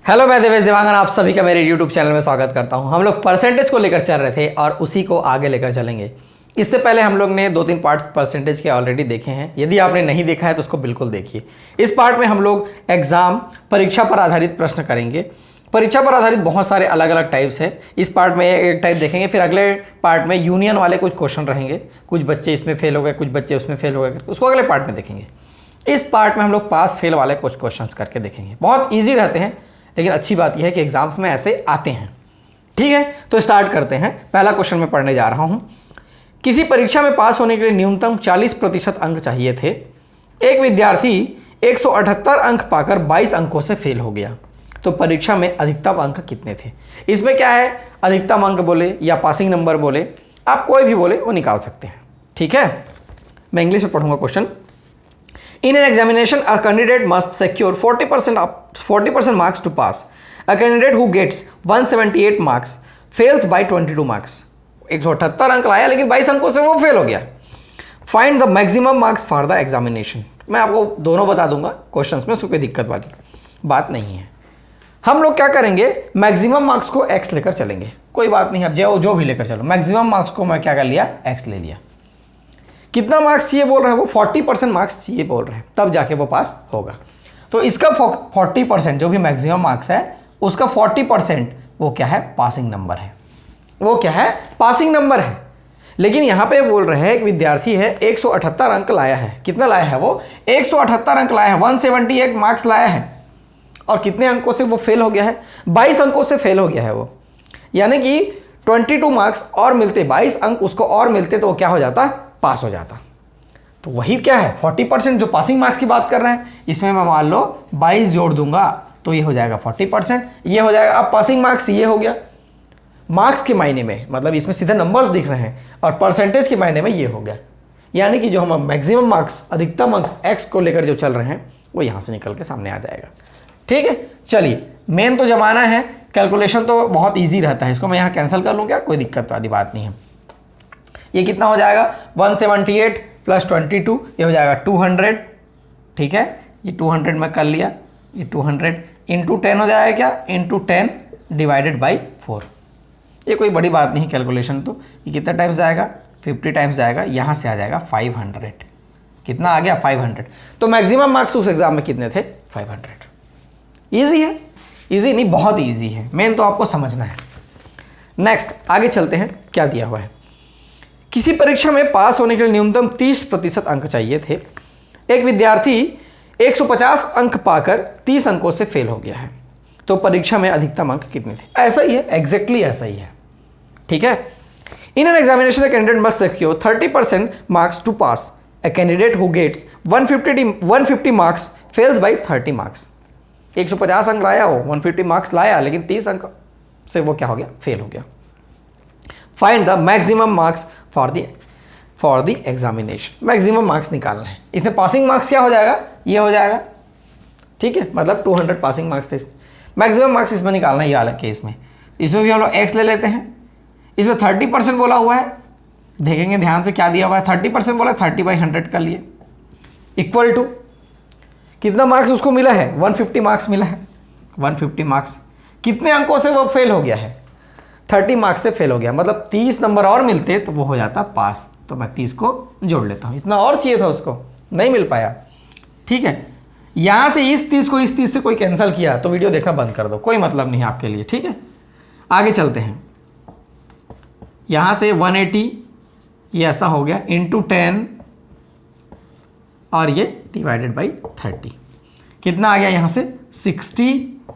Hello, मैं देवेश देवांगन आप सभी का मेरे YouTube चैनल में स्वागत करता हूं। हम लोग परसेंटेज को लेकर चल रहे थे और उसी को आगे लेकर चलेंगे। इससे पहले हम लोग ने 2-3 पार्ट्स परसेंटेज के ऑलरेडी देखे हैं। यदि आपने नहीं देखा है तो उसको बिल्कुल देखिए। इस पार्ट में हम लोग एग्जाम परीक्षा पर आधारित प्रश्न करेंगे। परीक्षा पर आधारित बहुत सारे अलग अलग टाइप्स है। इस पार्ट में एक टाइप देखेंगे, फिर अगले पार्ट में यूनियन वाले कुछ क्वेश्चन रहेंगे। कुछ बच्चे इसमें फेल हो गए, कुछ बच्चे उसमें फेल हो गए, उसको अगले पार्ट में देखेंगे। इस पार्ट में हम लोग पास फेल वाले कुछ क्वेश्चंस करके देखेंगे। बहुत ईजी रहते हैं, लेकिन अच्छी बात यह है कि एग्जाम्स में ऐसे आते हैं। ठीक है, तो स्टार्ट करते हैं। पहला क्वेश्चन मैं पढ़ने जा रहा हूं। किसी परीक्षा में पास होने के लिए न्यूनतम 40% अंक चाहिए थे। एक विद्यार्थी 178 अंक पाकर 22 अंकों से फेल हो गया, तो परीक्षा में अधिकतम अंक कितने थे? इसमें क्या है, अधिकतम अंक बोले या पासिंग नंबर बोले, आप कोई भी बोले वो निकाल सकते हैं। ठीक है, मैं इंग्लिश में पढ़ूंगा question. In an examination, a candidate must secure 40% marks to pass. A candidate who gets 178 marks fails by 22 marks. 178 अंक लाया लेकिन 22 अंकों से वो फेल हो गया। Find the maximum marks for the examination. मैं आपको दोनों बता दूंगा क्वेश्चंस में, उसको कोई दिक्कत वाली बात नहीं है। हम लोग क्या करेंगे, मैक्सिमम मार्क्स को x लेकर चलेंगे। कोई बात नहीं, अब जो भी लेकर चलो। मैक्सिमम मार्क्स को मैं क्या कर लिया, x ले लिया। कितना मार्क्स चाहिए बोल रहा है वो, 40% मार्क्स चाहिए बोल रहे हैं, तब जाके वो पास होगा। तो इसका 40% जो भी मैक्सिमम मार्क्स है उसका 40% वो क्या है, पासिंग नंबर है। वो क्या है, पासिंग नंबर है। लेकिन यहां पे बोल रहे हैं एक विद्यार्थी है 178 अंक लाया है। कितना लाया है वो, 178 अंक लाया है, 178 मार्क्स लाया है। और कितने अंकों से वो फेल हो गया है, 22 अंकों से फेल हो गया है वो। यानी कि 22 मार्क्स और मिलते, 22 अंक उसको और मिलते तो वो क्या हो जाता, पास हो जाता। तो वही क्या है, 40% जो पासिंग मार्क्स की बात कर रहे हैं, इसमें मैं मान लो 22 जोड़ दूंगा तो ये हो जाएगा 40%। ये हो जाएगा, अब पासिंग मार्क्स ये हो गया मार्क्स के मायने में, मतलब इसमें सीधे नंबर्स दिख रहे हैं, और परसेंटेज के मायने में ये हो गया। यानी कि जो हम मैक्सिमम मार्क्स, अधिकतम अंक एक्स को लेकर जो चल रहे हैं वो यहां से निकल के सामने आ जाएगा। ठीक है, चलिए, मेन तो जमाना है, कैलकुलेशन तो बहुत ईजी रहता है। इसको मैं यहाँ कैंसिल कर लूँ क्या, कोई दिक्कत वाली बात नहीं है। ये कितना हो जाएगा, 178 प्लस 22, ये हो जाएगा 200। ठीक है, ये 200 मैं कर लिया, ये 200 इंटू 10 हो जाएगा क्या, इंटू 10 डिवाइडेड बाई 4। ये कोई बड़ी बात नहीं कैलकुलेशन। तो ये कितना टाइम्स जाएगा, 50 टाइम्स जाएगा, यहाँ से आ जाएगा 500। कितना आ गया, 500। तो मैक्सिमम मार्क्स उस एग्जाम में कितने थे, 500। ईजी है, ईजी नहीं बहुत ईजी है, मेन तो आपको समझना है। नेक्स्ट आगे चलते हैं, क्या दिया हुआ है। किसी परीक्षा में पास होने के लिए न्यूनतम 30% अंक चाहिए थे। एक विद्यार्थी 150 अंक पाकर 30 अंकों से फेल हो गया है, तो परीक्षा में अधिकतम अंक कितने थे? ऐसा ही है, एग्जैक्टली ऐसा ही है। ठीक है, in an examination a candidate must secure 30% marks to pass. A candidate who gets 150 marks fails by 30 marks. 150 अंक लाया वो, 150 मार्क्स लाया, लेकिन 30 अंक से वो क्या हो गया, फेल हो गया। Find the maximum marks for the examination. Maximum marks निकालना है। इसमें पासिंग मार्क्स क्या हो जाएगा, ये हो जाएगा। ठीक है, मतलब 200 पासिंग मार्क्स थे। मैक्सिमम मार्क्स इसमें निकालना है, ये अलग केस में। इसमें भी हम लोग एक्स ले लेते हैं। इसमें 30% बोला हुआ है, देखेंगे ध्यान से क्या दिया हुआ है। 30% बोला, 30/100 कर लिए, इक्वल टू कितना मार्क्स उसको मिला है, 150 मार्क्स मिला है। 150 मार्क्स कितने अंकों से वो फेल हो गया है, 30 मार्क्स से फेल हो गया। मतलब 30 नंबर और मिलते तो वो हो जाता पास। तो मैं 30 को जोड़ लेता हूं, इतना और चाहिए था उसको, नहीं मिल पाया। ठीक है, यहां से इस 30 को इस 30 से कोई कैंसिल किया तो वीडियो देखना बंद कर दो, कोई मतलब नहीं है आपके लिए। ठीक है, आगे चलते हैं। यहां से 180 ये ऐसा हो गया, इंटू 10 और ये डिवाइडेड बाई 30। कितना आ गया यहां से, 60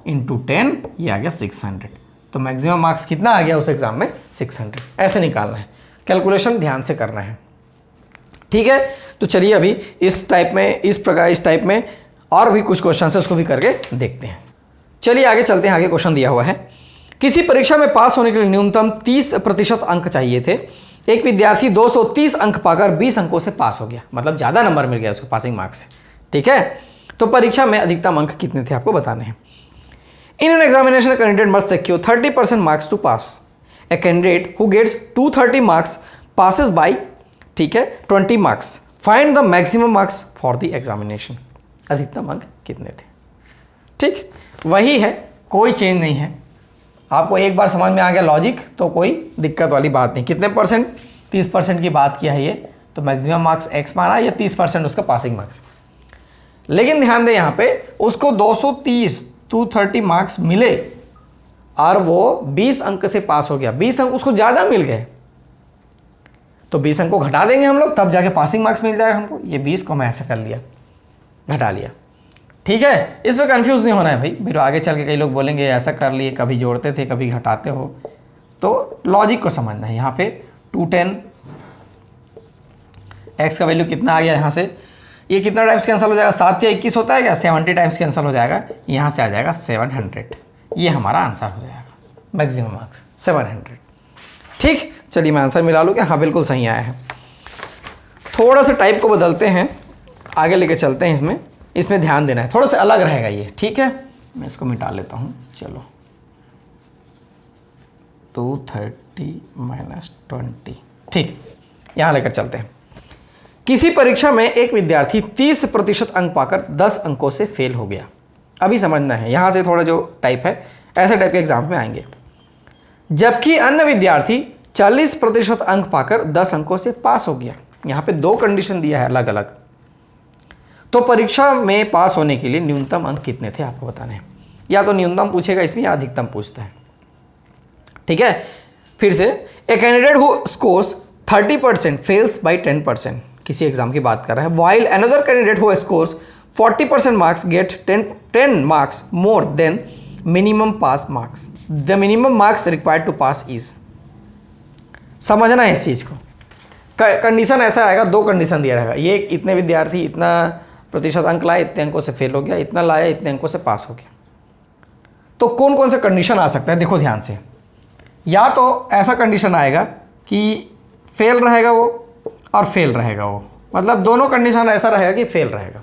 इंटू 10, ये आ गया 600। तो मैक्सिमम मार्क्स कितना आ गया उस एग्जाम में, 600। ऐसे निकालना है, कैलकुलेशन ध्यान से करना है। ठीक है, तो चलिए अभी इस टाइप में और भी कुछ क्वेश्चन है, उसको भी करके देखते हैं। चलिए आगे चलते हैं। आगे क्वेश्चन दिया हुआ है, किसी परीक्षा में पास होने के लिए न्यूनतम 30% अंक चाहिए थे। एक विद्यार्थी 230 अंक पाकर 20 अंकों से पास हो गया, मतलब ज्यादा नंबर मिल गया उसको पासिंग मार्क्स से। ठीक है, तो परीक्षा में अधिकतम अंक कितने थे आपको बताने हैं। In an examination, a candidate must secure 30% marks to pass. A candidate who gets 230 marks passes by, ठीक है, 20 marks. Find the maximum marks for the examination. अधिकतम अंक कितने थे। ठीक, वही है कोई चेंज नहीं है। आपको एक बार समझ में आ गया लॉजिक तो कोई दिक्कत वाली बात नहीं। कितने परसेंट? 30% की बात किया है ये, तो मैक्सिमम मार्क्स x माना, ये 30% उसका पासिंग मार्क्स। लेकिन ध्यान दें यहाँ पे उसको 230 मार्क्स मिले और वो 20 अंक से पास हो गया, 20 अंक उसको ज़्यादा मिल गए, तो 20 अंक को घटा देंगे हम लोग, तब जाके पासिंग मार्क्स मिल जाएगा हमको। ये 20 को मैं ऐसे कर लिया, घटा लिया, ठीक है। इस पर कंफ्यूज नहीं होना है भाई, फिर आगे चल के कई लोग बोलेंगे ऐसा कर लिए, कभी जोड़ते थे कभी घटाते हो, तो लॉजिक को समझना है। यहाँ पे 210 x का वैल्यू कितना आ गया यहाँ से, ये कितना टाइम्स कैंसिल हो जाएगा? 7 या 21 होता है क्या? 70 टाइम्स कैंसिल हो जाएगा, यहाँ से आ जाएगा 700। ये हमारा आंसर हो जाएगा, मैक्सिमम मार्क्स 700। ठीक, चलिए मैं आंसर मिला लूँ क्या? हाँ बिल्कुल सही आया है। थोड़ा सा टाइप को बदलते हैं, आगे लेके चलते हैं। इसमें ध्यान देना है, थोड़ा सा अलग रहेगा ये, ठीक है। मैं इसको मिटा लेता हूँ, चलो 230 - 20, ठीक, यहाँ लेकर चलते हैं। किसी परीक्षा में एक विद्यार्थी 30% अंक पाकर 10 अंकों से फेल हो गया। अभी समझना है, यहाँ से थोड़ा जो टाइप है ऐसे टाइप के एग्जाम में आएंगे। जबकि अन्य विद्यार्थी 40% अंक पाकर 10 अंकों से पास हो गया। यहाँ पे दो कंडीशन दिया है अलग अलग। तो परीक्षा में पास होने के लिए न्यूनतम अंक कितने थे आपको बताने हैं। या तो न्यूनतम पूछेगा इसमें या अधिकतम पूछता है, ठीक है। फिर से, a candidate who scores 30% fails by 10%, किसी एग्जाम की बात कर रहा है। While another candidate who scores 40% marks get 10 marks more than minimum pass marks. The minimum marks required to pass is. समझना है इस चीज को। कंडीशन ऐसा आएगा, दो कंडीशन दिया रहेगा, ये इतने विद्यार्थी इतना प्रतिशत अंक लाए, इतने अंकों से फेल हो गया, इतना लाया इतने अंकों से पास हो गया। तो कौन कौन सा कंडीशन आ सकता है, देखो ध्यान से। या तो ऐसा कंडीशन आएगा कि फेल रहेगा वो और फेल रहेगा वो, मतलब दोनों कंडीशन ऐसा रहेगा कि फेल रहेगा।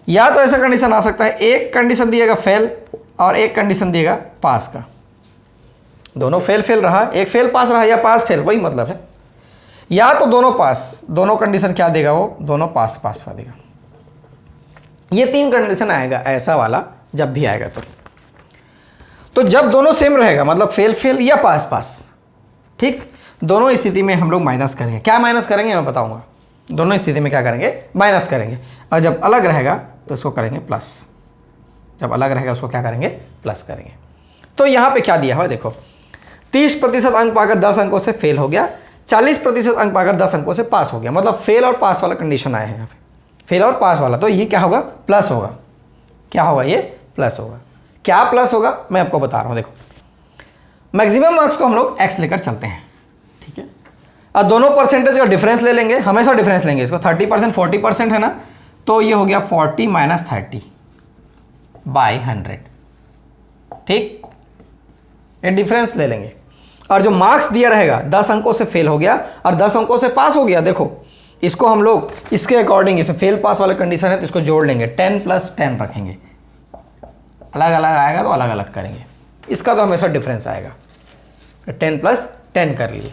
या तो ऐसा कंडीशन आ सकता है, एक कंडीशन दिएगा फेल और एक कंडीशन दिएगा पास का, दोनों फेल फेल रहा, एक फेल पास रहा या पास फेल, वही मतलब है। या तो दोनों पास, दोनों कंडीशन क्या देगा वो, दोनों पास पास का देगा। ये तीन कंडीशन आएगा ऐसा वाला जब भी आएगा तो जब दोनों सेम रहेगा, मतलब फेल फेल या पास पास, ठीक, दोनों स्थिति में हम लोग माइनस करेंगे। क्या माइनस करेंगे मैं बताऊंगा। दोनों स्थिति में क्या करेंगे, माइनस करेंगे। और जब अलग रहेगा तो उसको करेंगे प्लस, जब अलग रहेगा उसको क्या करेंगे, प्लस करेंगे। तो यहां पे क्या दिया हुआ देखो, 30% अंक पाकर 10 अंकों से फेल हो गया, 40% अंक पाकर 10 अंकों से पास हो गया, मतलब फेल और पास वाला कंडीशन आया है यहाँ पे, फेल और पास वाला। तो ये क्या होगा, प्लस होगा। क्या होगा, ये प्लस होगा। क्या प्लस होगा मैं आपको बता रहा हूं, देखो मैक्सिमम मार्क्स को हम लोग x लेकर चलते हैं, ठीक है। अब दोनों परसेंटेज का डिफरेंस ले लेंगे, हमेशा डिफरेंस लेंगे इसको। 30% 40% है ना, तो ये हो गया 40 - 30 बाई 100, ठीक, ये डिफरेंस ले लेंगे। और जो मार्क्स दिया रहेगा 10 अंकों से फेल हो गया और 10 अंकों से पास हो गया, देखो इसको हम लोग इसके अकॉर्डिंग, इसे फेल पास वाला कंडीशन है तो इसको जोड़ लेंगे, 10 + 10 रखेंगे। अलग अलग आएगा तो अलग अलग करेंगे, इसका तो हमेशा डिफरेंस आएगा। 10 + 10 कर लिए,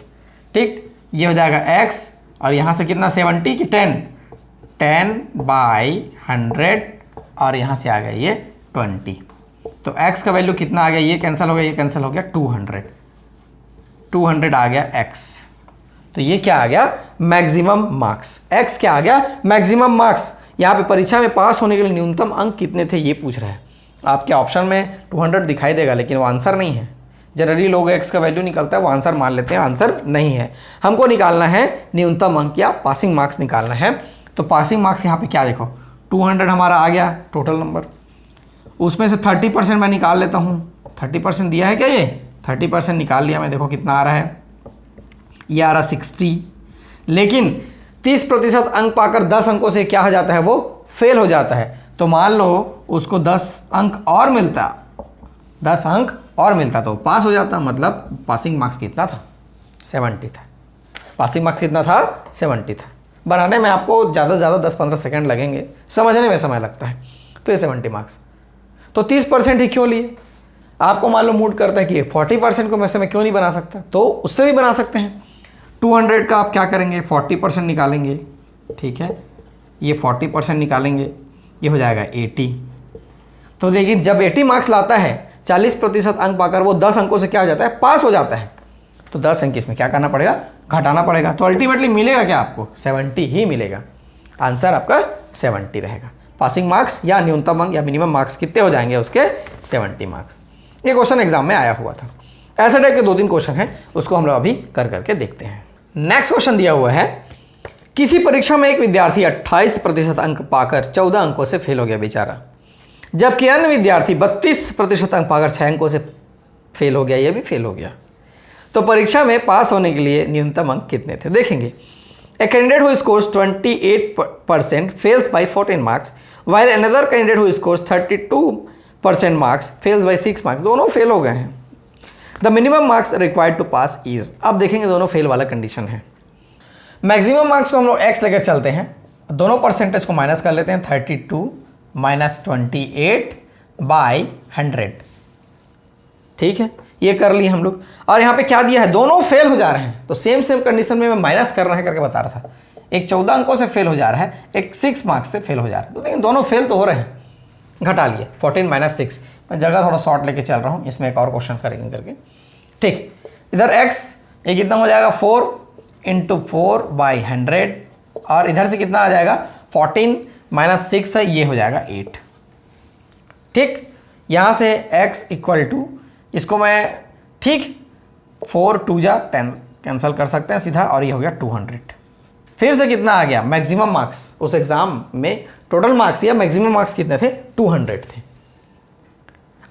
ठीक, ये हो जाएगा x और यहाँ से कितना 70 कि 10/100 और यहाँ से आ गया ये 20। तो x का वैल्यू कितना आ गया, ये कैंसिल हो गया, ये कैंसिल हो गया, 200 आ गया x। तो ये क्या आ गया, मैक्सिमम मार्क्स। x क्या आ गया, मैक्सिमम मार्क्स। यहाँ पे परीक्षा में पास होने के लिए न्यूनतम अंक कितने थे ये पूछ रहा है। आपके ऑप्शन में 200 दिखाई देगा लेकिन वो आंसर नहीं है। जनरली लोग x का वैल्यू निकलता है वो आंसर मान लेते हैं, आंसर नहीं है। हमको निकालना है न्यूनतम अंक या पासिंग मार्क्स निकालना है। तो पासिंग मार्क्स यहाँ पे क्या देखो, 200 हमारा आ गया टोटल नंबर, उसमें से 30% मैं निकाल लेता हूँ। 30% दिया है क्या, ये 30% निकाल लिया मैं, देखो कितना आ रहा है, ये आ रहा 60। लेकिन 30% अंक पाकर 10 अंकों से क्या हो जाता है, वो फेल हो जाता है। तो मान लो उसको 10 अंक और मिलता, 10 अंक और मिलता तो पास हो जाता। मतलब पासिंग मार्क्स कितना था, 70 था। पासिंग मार्क्स कितना था, 70 था। बनाने में आपको ज़्यादा से ज़्यादा 10-15 सेकंड लगेंगे, समझने में समय लगता है। तो ये 70 मार्क्स। तो 30% ही क्यों लिए, आपको मान लो मूड करता है कि 40% को मैं से मैं क्यों नहीं बना सकता, तो उससे भी बना सकते हैं। 200 का आप क्या करेंगे, 40% निकालेंगे, ठीक है, ये 40% निकालेंगे, ये हो जाएगा 80। तो लेकिन जब 80 मार्क्स लाता है 40% अंक पाकर वो 10 अंकों से क्या हो जाता है, पास हो जाता है। तो 10 अंक इसमें क्या करना पड़ेगा, घटाना पड़ेगा। तो अल्टीमेटली मिलेगा क्या आपको, 70 ही मिलेगा। आंसर आपका 70 रहेगा। पासिंग मार्क्स या न्यूनतम अंक या मिनिमम मार्क्स कितने हो जाएंगे उसके, 70 मार्क्स। ये क्वेश्चन एग्जाम में आया हुआ था। ऐसे टाइप के 2-3 क्वेश्चन हैं, उसको हम लोग अभी कर करके देखते हैं। नेक्स्ट क्वेश्चन दिया हुआ है, किसी परीक्षा में एक विद्यार्थी 28% अंक पाकर 14 अंकों से फेल हो गया बेचारा, जबकि अन्य विद्यार्थी 32% अंक पाकर 6 अंकों से फेल हो गया, ये भी फेल हो गया। तो परीक्षा में पास होने के लिए न्यूनतम अंक कितने थे, देखेंगे। A candidate who scores 28% fails by 14 marks, while another candidate who scores 32% marks fails by 6 marks. दोनों फेल हो गए हैं। The minimum marks required to pass is, अब देखेंगे दोनों फेल वाला कंडीशन है। मैक्सिमम मार्क्स को हम लोग x लेकर चलते हैं, दोनों परसेंटेज को माइनस कर लेते हैं, 32 माइनस 28 बाई 100, ठीक है, ये कर लिए हम लोग। और यहाँ पे क्या दिया है, दोनों फेल हो जा रहे हैं, तो सेम कंडीशन में मैं माइनस करना है करके बता रहा था। एक 14 अंकों से फेल हो जा रहा है, एक 6 मार्क्स से फेल हो जा रहा है, तो लेकिन दोनों फेल तो हो रहे हैं, घटा लिए 14 माइनस 6। मैं जगह थोड़ा शॉर्ट लेके चल रहा हूँ, इसमें एक और क्वेश्चन करेंगे करके, ठीक। इधर x ये कितना हो जाएगा, 4 इंटू 4 बाई 100, और इधर से कितना आ जाएगा, 14 माइनस 6 है, ये हो जाएगा 8, ठीक। यहाँ से x इक्वल टू, इसको मैं ठीक 4 2 जा 10 कैंसिल कर सकते हैं सीधा, और ये हो गया 200। फिर से कितना आ गया, मैक्सिमम मार्क्स उस एग्जाम में, टोटल मार्क्स या मैक्सिमम मार्क्स कितने थे, 200 थे।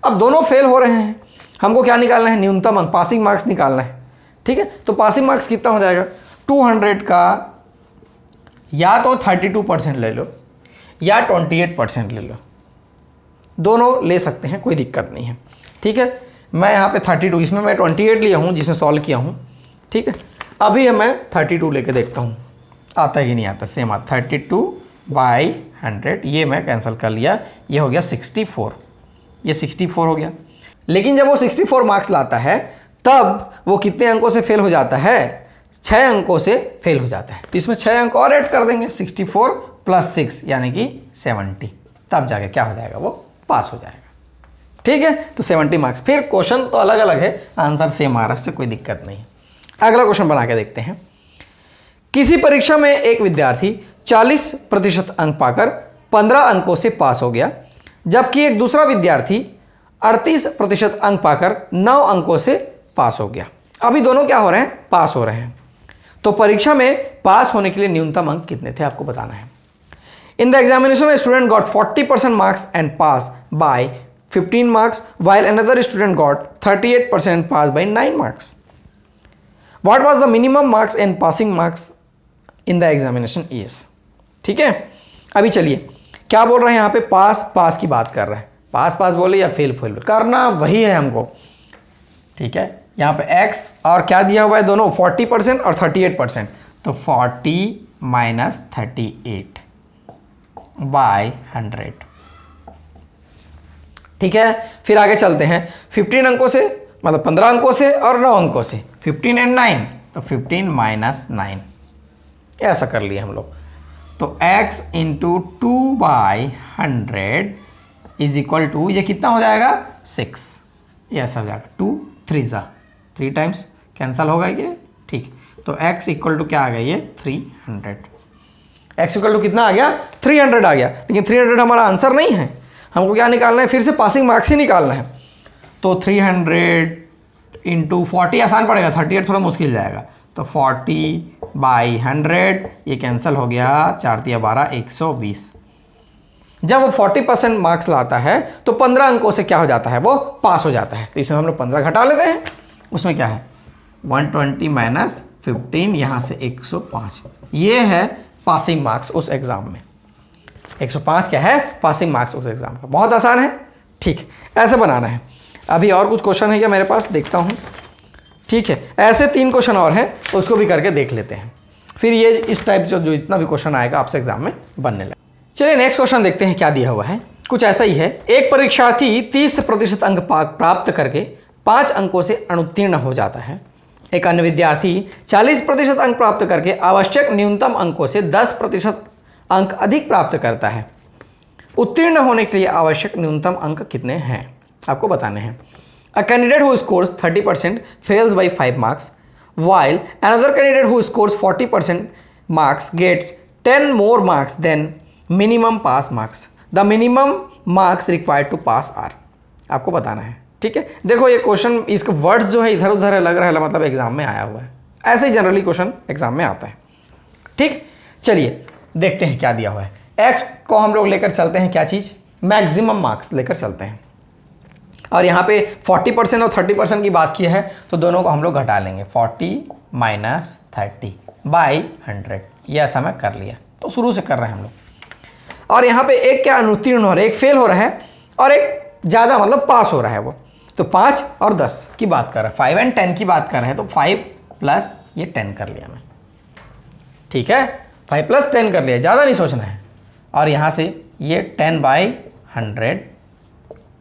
अब दोनों फेल हो रहे हैं, हमको क्या निकालना है, न्यूनतम अंक, पासिंग मार्क्स निकालना है, ठीक है। तो पासिंग मार्क्स कितना हो जाएगा, 200 का या तो 32% ले लो या 28% ले लो, दोनों ले सकते हैं, कोई दिक्कत नहीं है, ठीक है। मैं यहाँ पे 32, इसमें मैं 28 लिया हूँ जिसमें सॉल्व किया हूँ, ठीक है। अभी मैं 32 लेके देखता हूँ आता है कि नहीं आता, सेम आता, 32 बाई 100, ये मैं कैंसिल कर लिया, ये हो गया 64, ये 64 हो गया। लेकिन जब वो 64 मार्क्स लाता है तब वो कितने अंकों से फेल हो जाता है, 6 अंकों से फेल हो जाता है। तो इसमें 6 अंक और ऐड कर देंगे, 64 प्लस 6 यानी कि 70, तब जाके क्या हो जाएगा, वो पास हो जाएगा, ठीक है। तो 70 मार्क्स। फिर क्वेश्चन तो अलग अलग है, आंसर सेम आ रहा है, इससे कोई दिक्कत नहीं। अगला क्वेश्चन बना के देखते हैं। किसी परीक्षा में एक विद्यार्थी 40% अंक पाकर 15 अंकों से पास हो गया, जबकि एक दूसरा विद्यार्थी 38% अंक पाकर 9 अंकों से पास हो गया। अभी दोनों क्या हो रहे हैं, पास हो रहे हैं। तो परीक्षा में पास होने के लिए न्यूनतम अंक कितने थे आपको बताना है। In the examination student got 40% marks and pass by 15 marks, while another student got 38% pass by 9 marks. What was the minimum marks and passing marks in the examination is? ठीक है। अभी चलिए क्या बोल रहे हैं यहाँ पे, पास की बात कर रहे हैं, पास बोले या फेल करना वही है हमको, ठीक है। यहाँ पे x और क्या दिया हुआ है, दोनों 40% और 38%, तो 40 माइनस 38 बाय 100, ठीक है। फिर आगे चलते हैं, 15 अंकों से मतलब 15 अंकों से और 9 अंकों से, 15 एंड 9, तो 15 माइनस 9, ऐसा कर लिए हम लोग। तो x into 2 by 100 is equal to, ये कितना हो जाएगा, 6, ये ऐसा हो जाएगा, 2 3 जा 3 टाइम्स कैंसल होगा ये, ठीक। तो x इक्वल टू क्या आ गया, ये 300, x इक्वल टू कितना आ गया, 300 आ गया। लेकिन 300 हमारा आंसर नहीं है, हमको क्या निकालना है, फिर से पासिंग मार्क्स ही निकालना है। तो 300 इंटू 40 आसान पड़ेगा, 38 थोड़ा मुश्किल जाएगा, तो 40 बाई 100, ये कैंसिल हो गया, 4 × 12 120। जब वो 40% मार्क्स लाता है तो 15 अंकों से क्या हो जाता है, वो पास हो जाता है। तो इसमें हम लोग 15 घटा लेते हैं, उसमें क्या है 120 माइनस 15, यहाँ से 105, ये है पासिंग मार्क्स उस एग्जाम में। 105 क्या है, पासिंग मार्क्स उस एग्जाम का। बहुत आसान है, ठीक, ऐसे बनाना है। अभी और कुछ क्वेश्चन है क्या मेरे पास, देखता हूँ, ठीक है। ऐसे 3 क्वेश्चन और हैं, उसको भी करके देख लेते हैं, फिर ये इस टाइप जो जितना भी क्वेश्चन आएगा आपसे एग्जाम में बनने लगे। चलिए नेक्स्ट क्वेश्चन देखते हैं क्या दिया हुआ है। कुछ ऐसा ही है, एक परीक्षार्थी 30% अंक प्राप्त करके 5 अंकों से अनुत्तीर्ण हो जाता है। एक अन्य विद्यार्थी 40% अंक प्राप्त करके आवश्यक न्यूनतम अंकों से 10% अंक अधिक प्राप्त करता है। उत्तीर्ण होने के लिए आवश्यक न्यूनतम अंक कितने हैं आपको बताने हैं। अ candidate who scores 30% fails by 5 marks while another candidate who scores 40% marks gets 10 more marks than minimum pass marks. The minimum marks required to pass are. आपको बताना है, ठीक है। देखो ये क्वेश्चन, इसका वर्ड्स जो है इधर उधर लग रहा है, मतलब एग्जाम में आया हुआ है, ऐसे ही जनरली क्वेश्चन एग्जाम में आता है, ठीक। चलिए देखते हैं क्या दिया हुआ है। एक्स को हम लोग लेकर चलते हैं, क्या चीज, मैक्सिमम मार्क्स लेकर चलते हैं, और यहाँ पे 40% और 30% की बात की है तो दोनों को हम लोग घटा लेंगे, 40 माइनस 30 बाई 100, ये ऐसा मैं कर लिया, तो शुरू से कर रहे हैं हम लोग। और यहाँ पे एक क्या अनुत्तीर्ण हो रहा है, एक फेल हो रहा है और एक ज़्यादा मतलब पास हो रहा है वो, तो 5 और 10 की बात कर रहा है, 5 एंड 10 की बात कर रहे हैं, तो 5 प्लस ये 10 कर लिया मैं, ठीक है, 5 प्लस 10 कर लिया, ज़्यादा नहीं सोचना है। और यहाँ से ये 10 बाई 100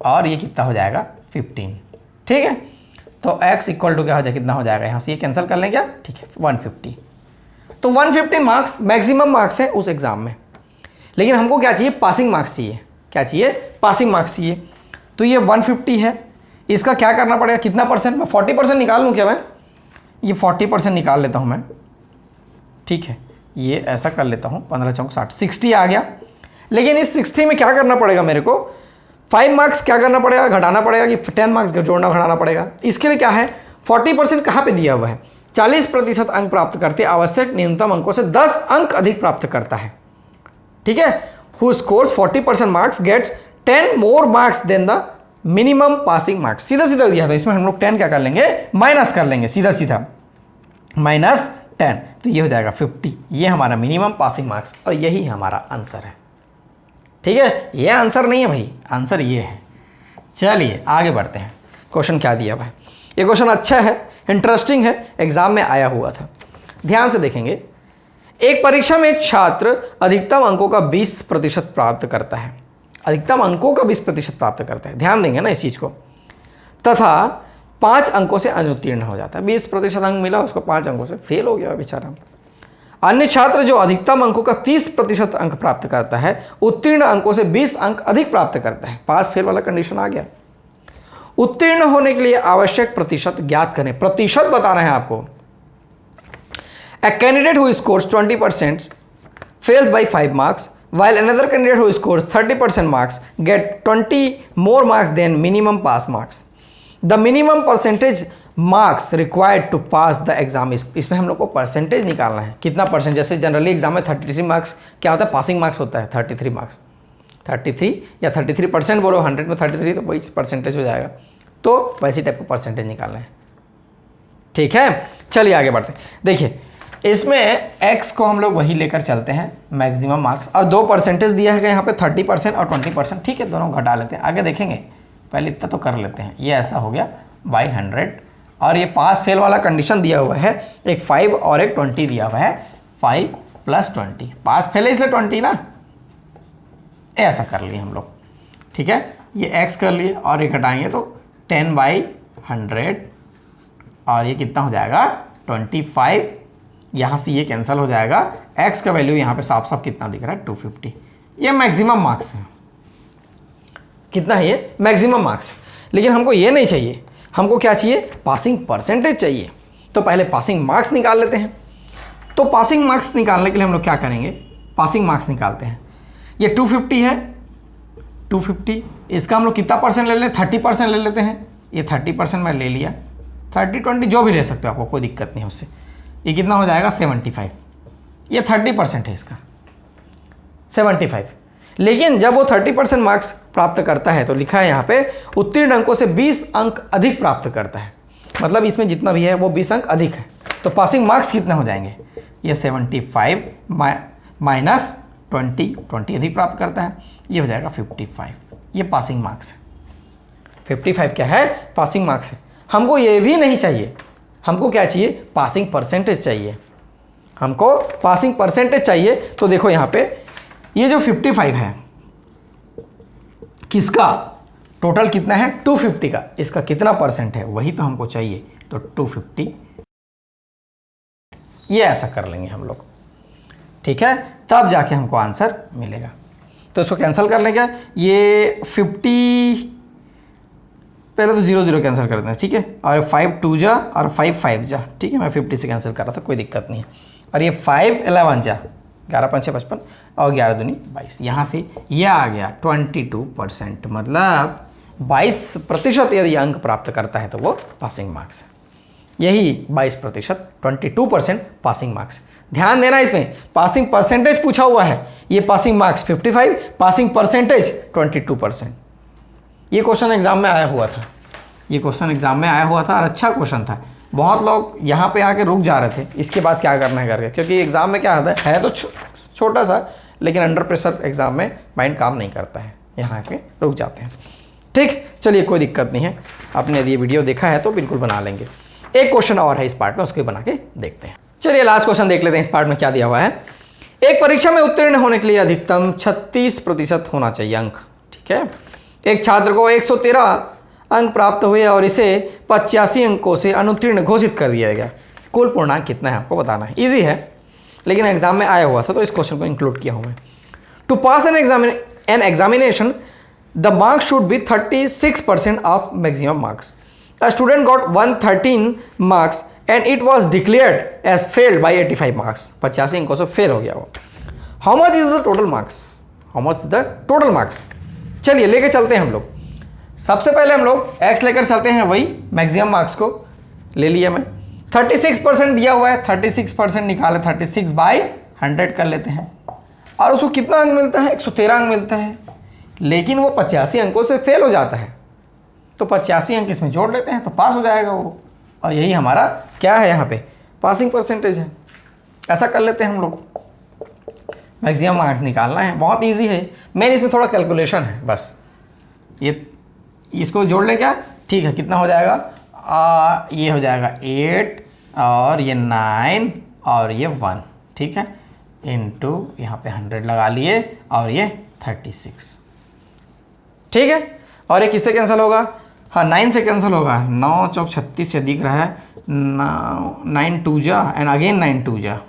और ये कितना हो जाएगा 15, ठीक है। तो x इक्वल टू क्या हो जाएगा, कितना हो जाएगा, यहाँ से ये कैंसिल कर लें क्या, ठीक है 150। तो 150 मार्क्स मैक्सिमम मार्क्स है उस एग्जाम में, लेकिन हमको क्या चाहिए, पासिंग मार्क्स चाहिए, क्या चाहिए, पासिंग मार्क्स चाहिए। तो ये 150 है, इसका क्या करना पड़ेगा, कितना परसेंट, मैं 40% निकाल लूँ क्या, मैं ये 40% निकाल लेता हूँ मैं, ठीक है, ये ऐसा कर लेता हूँ, 15 चौक 60, 60 आ गया। लेकिन इस 60 में क्या करना पड़ेगा मेरे को, 5 मार्क्स क्या करना पड़ेगा, घटाना पड़ेगा, कि 10 मार्क्स जोड़ना घटाना पड़ेगा। इसके लिए क्या है, 40% कहाँ पे दिया हुआ है, 40% अंक प्राप्त करते आवश्यक न्यूनतम अंकों से 10 अंक अधिक प्राप्त करता है, ठीक है। Who scores 40% marks gets 10 more marks than the minimum passing marks. सीधा सीधा दिया, तो इसमें हम लोग 10 क्या कर लेंगे, माइनस कर लेंगे, सीधा सीधा माइनस 10, तो ये हो जाएगा 50, ये हमारा मिनिमम पासिंग मार्क्स, और यही हमारा आंसर है, ठीक है। ये आंसर नहीं है भाई, आंसर ये है। चलिए आगे बढ़ते हैं, क्वेश्चन क्या दिया हुआ है। ये क्वेश्चन अच्छा है, इंटरेस्टिंग है, एग्जाम में आया हुआ था, ध्यान से देखेंगे। एक परीक्षा में एक छात्र अधिकतम अंकों का 20% प्राप्त करता है, अधिकतम अंकों का 20% प्राप्त करता है, ध्यान देंगे ना इस चीज को, तथा 5 अंकों से अनुत्तीर्ण हो जाता है। 20% अंक मिला उसको, 5 अंकों से फेल हो गया बेचारा। अन्य छात्र जो अधिकतम अंकों का 30% अंक प्राप्त करता है, उत्तीर्ण अंकों से 20 अंक अधिक प्राप्त करता है, पास फेल वाला कंडीशन आ गया। उत्तीर्ण होने के लिए आवश्यक प्रतिशत ज्ञात करें, प्रतिशत बताना है आपको। A candidate who scores 20% fails by 5 marks, while another candidate who scores 30% marks get 20 more marks than minimum pass marks. The minimum percentage marks required to pass the exam. इसमें हम लोग को परसेंटेज निकालना है, कितना परसेंट, जैसे generally exam में 33 marks क्या होता है, पासिंग मार्क्स होता है 33 मार्क्स, 33 या 33% बोलो, 100 में 33 तो वही परसेंटेज हो जाएगा, तो वैसी टाइप का परसेंटेज निकालना है, ठीक है। चलिए आगे बढ़ते हैं। देखिए इसमें x को हम लोग वही लेकर चलते हैं मैक्सिमम मार्क्स, और 2 परसेंटेज दिया है यहाँ पे 30% और 20%, ठीक है, दोनों घटा लेते हैं, आगे देखेंगे, पहले इतना तो कर लेते हैं। ये ऐसा हो गया बाई 100, और ये पास फेल वाला कंडीशन दिया हुआ है, एक 5 और एक 20 दिया हुआ है, 5 प्लस 20, पास फेल है इसलिए 20 ना, ऐसा कर लिए हम लोग, ठीक है। ये x कर लिए और ये घटाएंगे तो 10 बाई 100, और ये कितना हो जाएगा 25, यहाँ से ये कैंसिल हो जाएगा, x का वैल्यू यहाँ पे साफ साफ कितना दिख रहा है 250। ये मैक्सिमम मार्क्स है, कितना है ये मैक्सिमम मार्क्स, लेकिन हमको ये नहीं चाहिए, हमको क्या चाहिए, पासिंग परसेंटेज चाहिए। तो पहले पासिंग मार्क्स निकाल लेते हैं। तो पासिंग मार्क्स निकालने के लिए हम लोग क्या करेंगे, पासिंग मार्क्स निकालते हैं। ये 250 है, 250, इसका हम लोग कितना परसेंट ले लें, 30% ले लेते हैं। ये 30% मैं ले लिया, 30 20 जो भी ले सकते हो, आपको कोई दिक्कत नहीं है उससे। ये कितना हो जाएगा 75, ये 30% है इसका 75। लेकिन जब वो 30% मार्क्स प्राप्त करता है तो लिखा है यहाँ पे उत्तीर्ण अंकों से 20 अंक अधिक प्राप्त करता है, मतलब इसमें जितना भी है वो 20 अंक अधिक है। तो पासिंग मार्क्स कितने हो जाएंगे, ये 75 माइनस 20 अधिक प्राप्त करता है, ये हो जाएगा 55, ये पासिंग मार्क्स है। 55 क्या है, पासिंग मार्क्स है। हमको ये भी नहीं चाहिए, हमको क्या चाहिए, पासिंग परसेंटेज चाहिए, हमको पासिंग परसेंटेज चाहिए। तो देखो यहाँ पे ये जो 55 है, किसका टोटल कितना है 250 का, इसका कितना परसेंट है वही तो हमको चाहिए। तो 250, ये ऐसा कर लेंगे हम लोग, ठीक है, तब जाके हमको आंसर मिलेगा। तो इसको कैंसिल कर लें क्या, ये 50 पहले तो 0 0 कैंसिल कर देते हैं, ठीक है, और 5 2 जा और 5 5 जा, ठीक है, मैं 50 से कैंसिल कर रहा था, कोई दिक्कत नहीं है। और ये 5 11 जा, 11 5 6 55 और 11 दूनी 22, यहाँ से ये आ गया 22%, मतलब 22% यदि अंक प्राप्त करता है तो वो पासिंग मार्क्स है। यही 22%, 22% पासिंग मार्क्स। ध्यान देना, इसमें पासिंग परसेंटेज पूछा हुआ है, ये पासिंग मार्क्स 55, पासिंग परसेंटेज 22%। ये क्वेश्चन एग्जाम में आया हुआ था, ये क्वेश्चन एग्जाम में आया हुआ था और अच्छा क्वेश्चन था। बहुत लोग यहाँ पे आके रुक जा रहे थे, इसके बाद क्या करना है करके, क्योंकि एग्जाम में क्या आता है तो छोटा सा, लेकिन अंडर प्रेशर एग्जाम में माइंड काम नहीं करता है, यहाँ पे रुक जाते हैं। ठीक, चलिए कोई दिक्कत नहीं है, आपने यदि ये वीडियो देखा है तो बिल्कुल बना लेंगे। एक क्वेश्चन और है इस पार्ट में, उसको बना के देखते हैं। चलिए लास्ट क्वेश्चन देख लेते हैं इस पार्ट में क्या दिया हुआ है। एक परीक्षा में उत्तीर्ण होने के लिए अधिकतम 36% होना चाहिए अंक, ठीक है। एक छात्र को 113 अंक प्राप्त हुए और इसे 85 अंकों से अनुत्तीर्ण घोषित कर दिया गया, कुल पूर्णांक कितना है आपको बताना है। इजी है, लेकिन एग्जाम में आया हुआ था तो इस क्वेश्चन को इंक्लूड किया हूं मैं। To pass an examination the marks should be 36% of maximum marks. A student got 113 marks and it was declared as failed by 85 marks, 85 अंकों से फेल हो गया वो। How much is the total marks, how much is the total marks. चलिए लेके चलते हैं हम लोग। सबसे पहले हम लोग x लेकर चलते हैं, वही मैक्सिमम मार्क्स को ले लिया मैं। 36% दिया हुआ है, 36% निकाले 36 बाई 100 कर लेते हैं, और उसको कितना अंक मिलता है, 113 अंक मिलता है, लेकिन वो 85 अंकों से फेल हो जाता है, तो 85 अंक इसमें जोड़ लेते हैं तो पास हो जाएगा वो। और यही हमारा क्या है यहाँ पे, पासिंग परसेंटेज है। ऐसा कर लेते हैं हम लोग, मैक्सिमम मार्क्स निकालना है, बहुत इजी है, मेन इसमें थोड़ा कैलकुलेशन है बस। ये इसको जोड़ लें क्या, ठीक है, कितना हो जाएगा, ये हो जाएगा 8 और ये 9 और ये 1, ठीक है, इनटू यहाँ पे 100 लगा लिए और ये 36, ठीक है। और ये किससे कैंसिल होगा, हाँ 9 से कैंसिल होगा, 9 चौक 36 से दिख रहा है, 9 2 जा एंड अगेन 9 2 जा,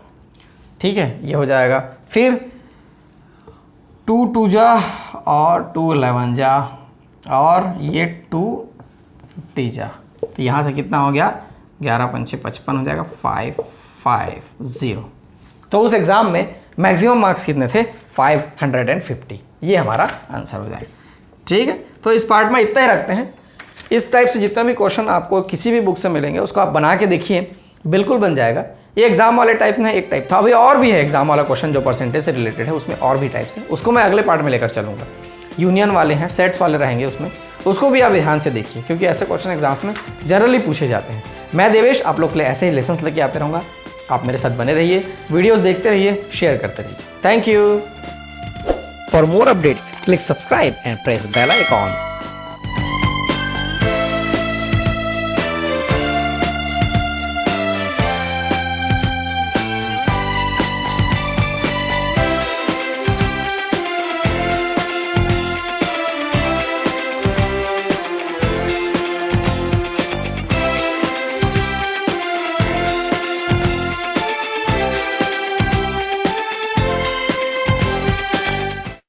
ठीक है, ये हो जाएगा। फिर 2 2 जा और 2 11 जा और ये 2 50 जा, तो यहाँ से कितना हो गया, 11 5 55 हो जाएगा, 5 5 0। तो उस एग्जाम में मैक्सिमम मार्क्स कितने थे, 550, ये हमारा आंसर हो जाएगा, ठीक है। तो इस पार्ट में इतना ही रखते हैं। इस टाइप से जितना भी क्वेश्चन आपको किसी भी बुक से मिलेंगे उसको आप बना के देखिए, बिल्कुल बन जाएगा। ये एग्जाम वाले टाइप में एक टाइप था, अभी और भी है एग्जाम वाला क्वेश्चन जो परसेंटेज से रिलेटेड है, उसमें और भी टाइप्स है, उसको मैं अगले पार्ट में लेकर चलूंगा। यूनियन वाले हैं, सेट्स वाले रहेंगे उसमें, उसको भी आप ध्यान से देखिए, क्योंकि ऐसे क्वेश्चन एग्जाम्स में जनरली पूछे जाते हैं। मैं देवेश आप लोग के लिए ऐसे ही लेसन्स लेके आते रहूँगा, आप मेरे साथ बने रहिए, वीडियोस देखते रहिए, शेयर करते रहिए। Thank you. For more updates click subscribe and press bell icon.